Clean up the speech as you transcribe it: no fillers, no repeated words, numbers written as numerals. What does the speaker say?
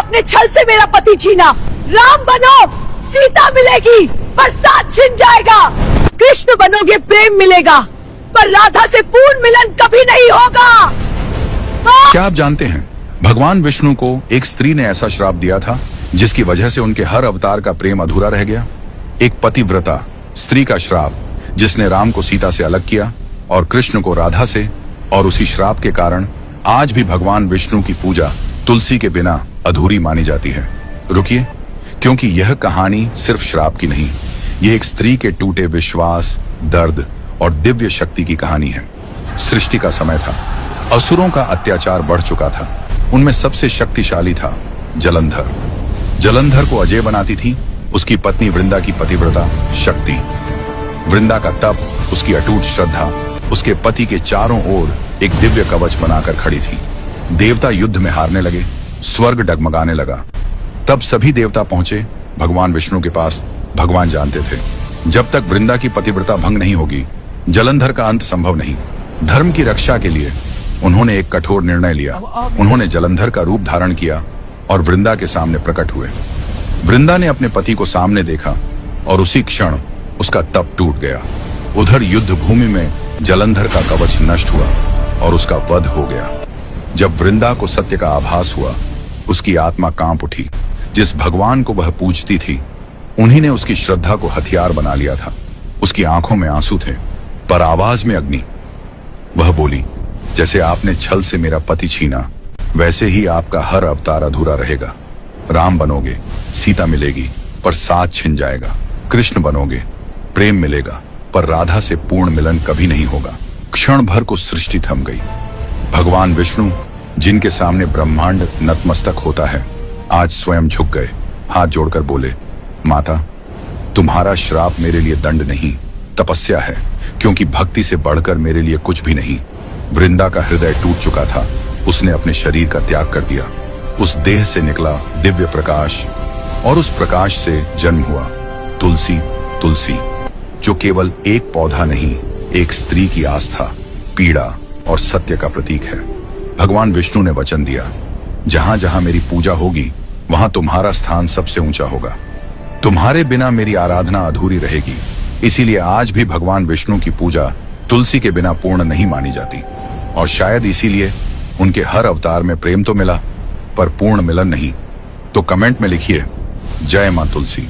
आपने छल से मेरा पति छीना। राम बनो, सीता मिलेगी पर साथ छिन जाएगा। कृष्ण बनोगे, प्रेम मिलेगा, पर राधा से पूर्ण मिलन कभी नहीं होगा। क्या आप जानते हैं, भगवान विष्णु को एक स्त्री ने ऐसा श्राप दिया था जिसकी वजह से उनके हर अवतार का प्रेम अधूरा रह गया। एक पतिव्रता स्त्री का श्राप जिसने राम को सीता से अलग किया और कृष्ण को राधा से, और उसी श्राप के कारण आज भी भगवान विष्णु की पूजा तुलसी के बिना अधूरी मानी जाती है। रुकिए, क्योंकि यह कहानी सिर्फ श्राप की नहीं, ये एक स्त्री के टूटे विश्वास, दर्द और दिव्य शक्ति की कहानी है। सृष्टि का समय था, असुरों का अत्याचार बढ़ चुका था। उनमें सबसे शक्तिशाली था जलंधर। जलंधर को अजय बनाती थी उसकी पत्नी वृंदा की पतिव्रता शक्ति। वृंदा का तप, उसकी अटूट श्रद्धा उसके पति के चारों ओर एक दिव्य कवच बनाकर खड़ी थी। देवता युद्ध में हारने लगे, स्वर्ग डगमगाने लगा। तब सभी देवता पहुंचे भगवान विष्णु के पास। भगवान जानते थे, जब तक वृंदा की पतिव्रता भंग नहीं होगी, जलंधर का अंत संभव नहीं। धर्म की रक्षा के लिए उन्होंने एक कठोर निर्णय लिया। उन्होंने जलंधर का रूप धारण किया और वृंदा के सामने प्रकट हुए। वृंदा ने अपने पति को सामने देखा और उसी क्षण उसका तप टूट गया। उधर युद्ध भूमि में जलंधर का कवच नष्ट हुआ और उसका वध हो गया। जब वृंदा को सत्य का आभास हुआ, उसकी आत्मा कांप उठी। जिस भगवान को वह पूजती थी, उन्हीं ने उसकी श्रद्धा को हथियार बना लिया था। उसकी आंखों में आंसू थे, पर आवाज में अग्नि। वह बोली, जैसे आपने छल से मेरा पति छीना, वैसे ही आपका हर अवतार अधूरा रहेगा। राम बनोगे, सीता मिलेगी, पर साथ छिन जाएगा। कृष्ण बनोगे, प्रेम मिलेगा, पर राधा से पूर्ण मिलन कभी नहीं होगा। क्षण भर को सृष्टि थम गई। भगवान विष्णु, जिनके सामने ब्रह्मांड नतमस्तक होता है, आज स्वयं झुक गए। हाथ जोड़कर बोले, माता, तुम्हारा श्राप मेरे लिए दंड नहीं, तपस्या है, क्योंकि भक्ति से बढ़कर मेरे लिए कुछ भी नहीं। वृंदा का हृदय टूट चुका था। उसने अपने शरीर का त्याग कर दिया। उस देह से निकला दिव्य प्रकाश, और उस प्रकाश से जन्म हुआ तुलसी। तुलसी जो केवल एक पौधा नहीं, एक स्त्री की आस्था, पीड़ा और सत्य का प्रतीक है। भगवान विष्णु ने वचन दिया, जहां जहां मेरी पूजा होगी, वहां तुम्हारा स्थान सबसे ऊंचा होगा। तुम्हारे बिना मेरी आराधना अधूरी रहेगी। इसीलिए आज भी भगवान विष्णु की पूजा तुलसी के बिना पूर्ण नहीं मानी जाती। और शायद इसीलिए उनके हर अवतार में प्रेम तो मिला, पर पूर्ण मिलन नहीं। तो कमेंट में लिखिए, जय मां तुलसी।